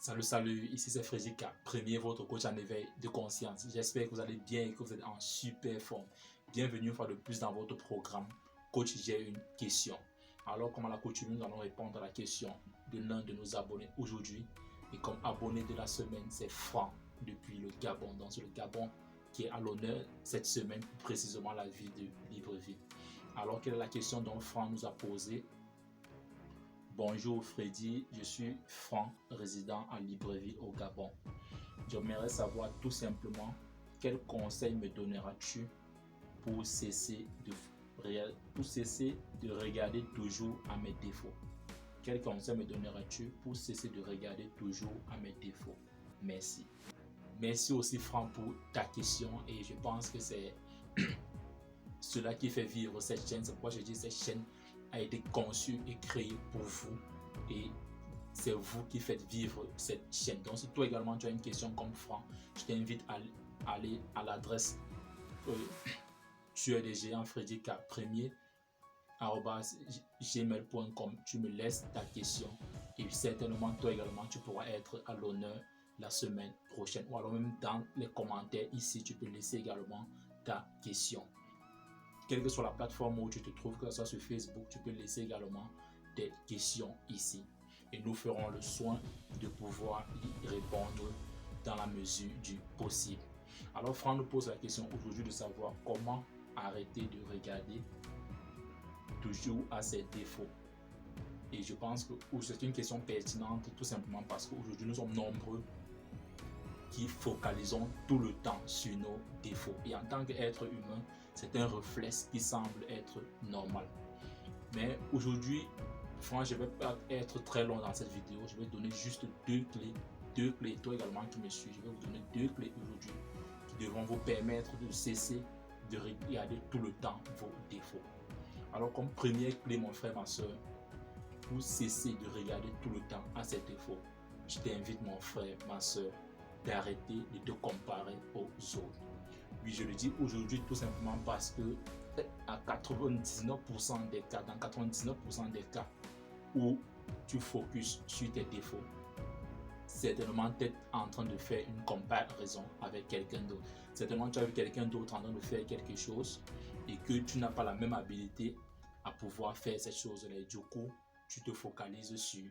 Salut, salut, ici c'est Frédéric, premier votre coach en éveil de conscience. J'espère que vous allez bien et que vous êtes en super forme. Bienvenue une fois de plus dans votre programme Coach, j'ai une question. Alors, comme à la coutume, nous allons répondre à la question de l'un de nos abonnés aujourd'hui. Et comme abonné de la semaine, c'est Franck depuis le Gabon. Donc, c'est le Gabon qui est à l'honneur cette semaine, plus précisément la vie de Libreville. Alors, quelle est la question dont Franck nous a posée? Bonjour Freddy, je suis Franck, résident à Libreville au Gabon. J'aimerais savoir tout simplement quel conseil me donneras-tu pour cesser de regarder toujours à mes défauts? Quel conseil me donneras-tu pour cesser de regarder toujours à mes défauts? Merci. Merci aussi Franck pour ta question et je pense que c'est cela qui fait vivre cette chaîne. C'est pourquoi je dis que cette chaîne a été conçue et créée pour vous et c'est vous qui faites vivre cette chaîne. Donc si toi également tu as une question comme Franck, je t'invite à aller à l'adresse tu es des géants Frédéric premier @gmail.com. Tu me laisses ta question et certainement toi également tu pourras être à l'honneur la semaine prochaine, ou alors même dans les commentaires ici tu peux laisser également ta question. Quelle que soit la plateforme où tu te trouves, que ce soit sur Facebook, tu peux laisser également tes questions ici. Et nous ferons le soin de pouvoir y répondre dans la mesure du possible. Alors Franck nous pose la question aujourd'hui de savoir comment arrêter de regarder toujours à ses défauts. Et je pense que c'est une question pertinente tout simplement parce qu'aujourd'hui nous sommes nombreux qui focalisons tout le temps sur nos défauts. Et en tant qu'être humain, c'est un réflexe qui semble être normal. Mais aujourd'hui, franchement, je ne vais pas être très long dans cette vidéo. Je vais donner juste deux clés. Toi également qui me suis, je vais vous donner deux clés aujourd'hui qui devront vous permettre de cesser de regarder tout le temps vos défauts. Alors, comme première clé, mon frère, ma soeur, pour cesser de regarder tout le temps à ces défauts, je t'invite, mon frère, ma soeur, d'arrêter de te comparer aux autres. Oui, je le dis aujourd'hui tout simplement parce que à 99% des cas, dans 99% des cas où tu focuses sur tes défauts, certainement tu es en train de faire une comparaison avec quelqu'un d'autre. Certainement tu as vu quelqu'un d'autre en train de faire quelque chose et que tu n'as pas la même habilité à pouvoir faire cette chose-là. Et du coup, tu te focalises sur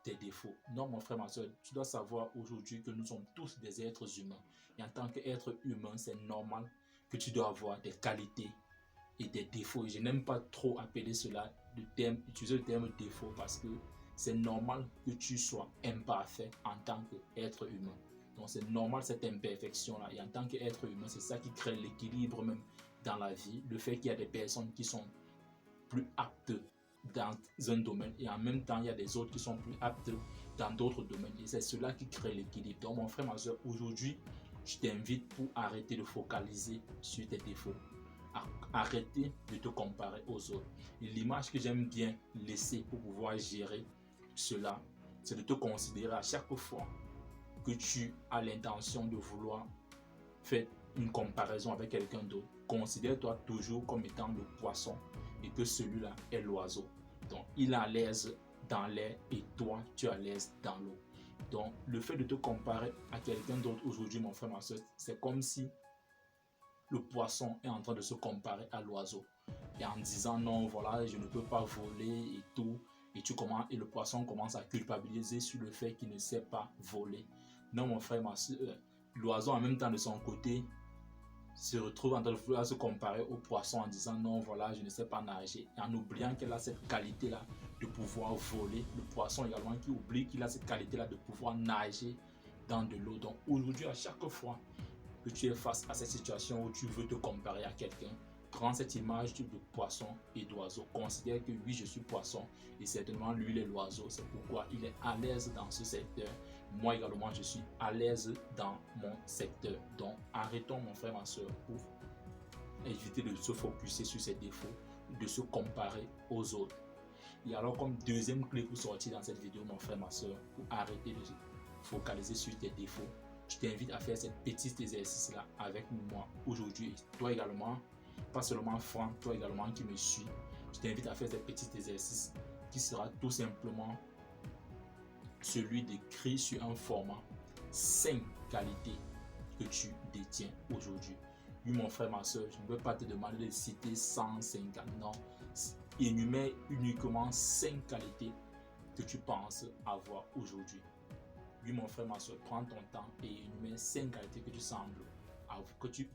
tes défauts. Non, mon frère, ma soeur, tu dois savoir aujourd'hui que nous sommes tous des êtres humains. Et en tant qu'être humain, c'est normal que tu dois avoir des qualités et des défauts. Et je n'aime pas trop appeler cela, utiliser le terme défaut parce que c'est normal que tu sois imparfait en tant qu'être humain. Donc c'est normal cette imperfection-là. Et en tant qu'être humain, c'est ça qui crée l'équilibre même dans la vie. Le fait qu'il y a des personnes qui sont plus aptes dans un domaine et en même temps il y a des autres qui sont plus aptes dans d'autres domaines et c'est cela qui crée l'équilibre. Donc mon frère, ma soeur, aujourd'hui je t'invite pour arrêter de focaliser sur tes défauts, arrêter de te comparer aux autres. Et l'image que j'aime bien laisser pour pouvoir gérer cela, c'est de te considérer à chaque fois que tu as l'intention de vouloir faire une comparaison avec quelqu'un d'autre, considère-toi toujours comme étant le poisson et que celui-là est l'oiseau. Donc, il est à l'aise dans l'air et toi, tu es à l'aise dans l'eau. Donc, le fait de te comparer à quelqu'un d'autre aujourd'hui, mon frère, ma soeur, c'est comme si le poisson est en train de se comparer à l'oiseau. Et en disant non, voilà, je ne peux pas voler et tout. Et le poisson commence à culpabiliser sur le fait qu'il ne sait pas voler. Non, mon frère, ma soeur, l'oiseau en même temps de son côté se retrouve en train de vouloir se comparer au poisson en disant non, voilà, je ne sais pas nager. Et en oubliant qu'elle a cette qualité-là de pouvoir voler. Le poisson également qui oublie qu'il a cette qualité-là de pouvoir nager dans de l'eau. Donc aujourd'hui, à chaque fois que tu es face à cette situation où tu veux te comparer à quelqu'un, prends cette image de poisson et d'oiseau. Considère que oui, je suis poisson et certainement lui, il est l'oiseau. C'est pourquoi il est à l'aise dans ce secteur. Moi également, je suis à l'aise dans mon secteur. Donc, arrêtons, mon frère, ma soeur, pour éviter de se focuser sur ses défauts, de se comparer aux autres. Et alors, comme deuxième clé pour sortir dans cette vidéo, mon frère, ma soeur, pour arrêter de se focaliser sur tes défauts, je t'invite à faire ce petit exercice-là avec moi aujourd'hui. Toi également, pas seulement Franck, toi également qui me suis, je t'invite à faire ce petit exercice qui sera tout simplement celui d'écrire sur un format 5 qualités que tu détiens aujourd'hui. Oui, mon frère, ma soeur, je ne veux pas te demander de citer 150, non. Énumère uniquement 5 qualités que tu penses avoir aujourd'hui. Oui, mon frère, ma soeur, prends ton temps et énumère 5 qualités que tu sembles avoir, que tu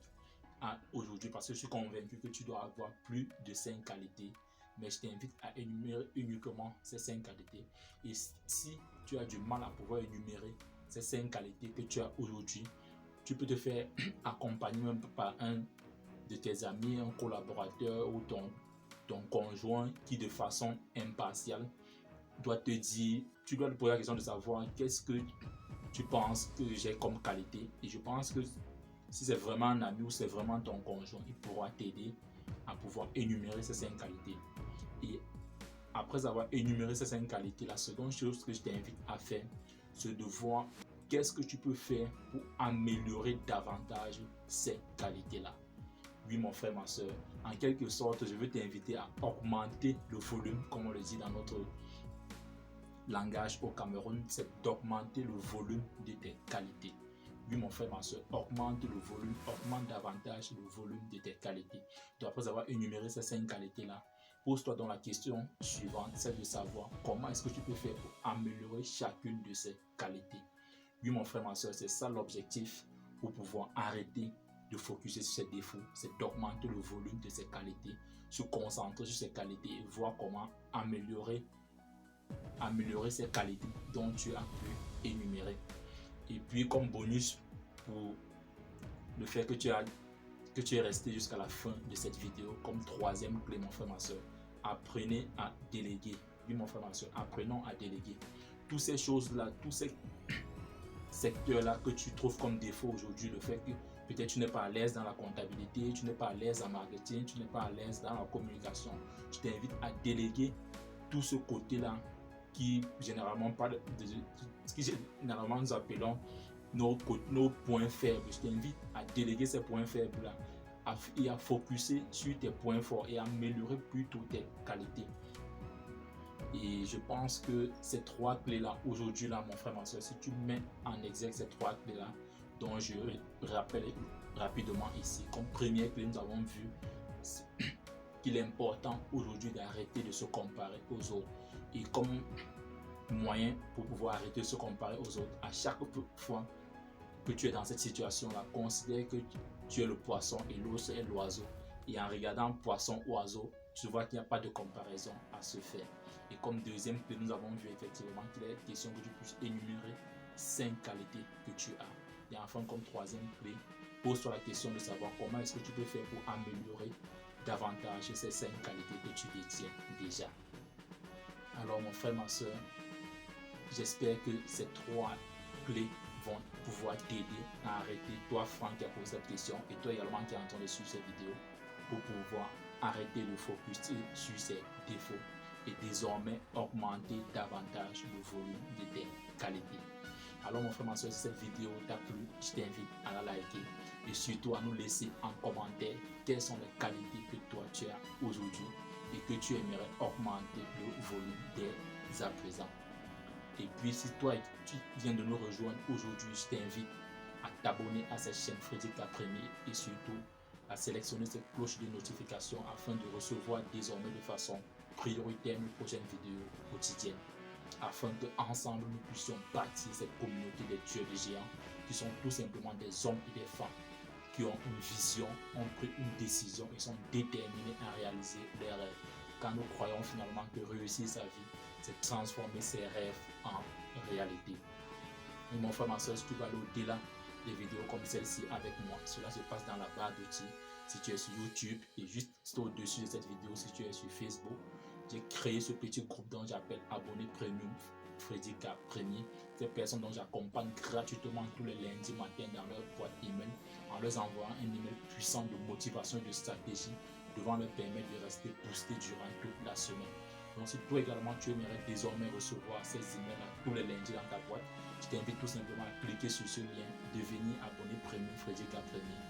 as aujourd'hui, parce que je suis convaincu que tu dois avoir plus de 5 qualités. Mais je t'invite à énumérer uniquement ces 5 qualités. Et si tu as du mal à pouvoir énumérer ces 5 qualités que tu as aujourd'hui, tu peux te faire accompagner même par un de tes amis, un collaborateur ou ton conjoint qui de façon impartiale doit te dire, tu dois te poser la question de savoir qu'est-ce que tu penses que j'ai comme qualité. Et je pense que si c'est vraiment un ami ou c'est vraiment ton conjoint, il pourra t'aider à pouvoir énumérer ces 5 qualités. Et après avoir énuméré ces 5 qualités, la seconde chose que je t'invite à faire, c'est de voir qu'est-ce que tu peux faire pour améliorer davantage ces qualités-là. Oui, mon frère, ma soeur, en quelque sorte, je veux t'inviter à augmenter le volume, comme on le dit dans notre langage au Cameroun, c'est d'augmenter le volume de tes qualités. Oui, mon frère, ma soeur, augmente le volume, augmente davantage le volume de tes qualités. Donc, après avoir énuméré ces 5 qualités-là, pose-toi donc la question suivante, c'est de savoir comment est-ce que tu peux faire pour améliorer chacune de ces qualités. Oui, mon frère, ma soeur, c'est ça l'objectif pour pouvoir arrêter de focuser sur ses défauts, c'est d'augmenter le volume de ses qualités, se concentrer sur ses qualités et voir comment améliorer ces qualités dont tu as pu énumérer. Et puis, comme bonus pour le fait que tu es resté jusqu'à la fin de cette vidéo, comme troisième clé, mon frère, ma soeur, apprenez à déléguer. Oui, mon frère, ma soeur, apprenons à déléguer. Toutes ces choses-là, tous ces secteurs-là que tu trouves comme défaut aujourd'hui, le fait que peut-être tu n'es pas à l'aise dans la comptabilité, tu n'es pas à l'aise en marketing, tu n'es pas à l'aise dans la communication, je t'invite à déléguer tout ce côté-là qui généralement nous appelons nos points faibles. Je t'invite à déléguer ces points faibles-là et à focuser sur tes points forts et à améliorer plutôt tes qualités. Et je pense que ces 3 clés-là, aujourd'hui, là, mon frère, ma soeur, si tu mets en exergue ces 3 clés-là, dont je rappelle rapidement ici, comme première clé, nous avons vu qu'il est important aujourd'hui d'arrêter de se comparer aux autres. Et comme moyen pour pouvoir arrêter de se comparer aux autres, à chaque fois que tu es dans cette situation-là, considère que tu es le poisson et l'autre est l'oiseau. Et en regardant poisson, oiseau, tu vois qu'il n'y a pas de comparaison à se faire. Et comme deuxième clé, nous avons vu effectivement qu'il est question que tu puisses énumérer 5 qualités que tu as. Et enfin, comme troisième clé, pose-toi la question de savoir comment est-ce que tu peux faire pour améliorer davantage ces 5 qualités que tu détiens déjà. Alors mon frère, ma soeur, j'espère que ces 3 clés vont pouvoir t'aider à arrêter, toi Franck qui a posé cette question et toi également qui es en train de suivre cette vidéo, pour pouvoir arrêter de focus sur ces défauts et désormais augmenter davantage le volume de tes qualités. Alors mon frère, ma soeur, si cette vidéo t'a plu, je t'invite à la liker et surtout à nous laisser en commentaire quelles sont les qualités que toi tu as aujourd'hui et que tu aimerais augmenter le volume dès à présent. Et puis si toi tu viens de nous rejoindre aujourd'hui, je t'invite à t'abonner à cette chaîne Frédéric Apremier et surtout à sélectionner cette cloche de notification afin de recevoir désormais de façon prioritaire mes prochaines vidéos quotidiennes, afin qu'ensemble nous puissions bâtir cette communauté des tueurs de géants qui sont tout simplement des hommes et des femmes qui ont une vision, ont pris une décision et sont déterminés à réaliser leurs rêves. Car nous croyons finalement que réussir sa vie, c'est transformer ses rêves en réalité. Et mon frère, ma soeur, si tu vas aller au-delà des vidéos comme celle-ci avec moi, cela se passe dans la barre d'outils. Si tu es sur YouTube et juste au-dessus de cette vidéo, si tu es sur Facebook, j'ai créé ce petit groupe dont j'appelle Abonné Premium Frédéric Apremier. Ces personnes dont j'accompagne gratuitement tous les lundis matin dans leur boîte email en leur envoyant un email puissant de motivation et de stratégie devant leur permettre de rester boosté durant toute la semaine. Donc si toi également tu aimerais désormais recevoir ces emails tous les lundis dans ta boîte, je t'invite tout simplement à cliquer sur ce lien, devenir abonné Premium Frédéric Apremier.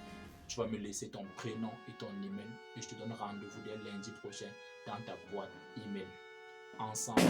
Tu vas me laisser ton prénom et ton email et je te donne rendez-vous dès lundi prochain dans ta boîte email. ensemble.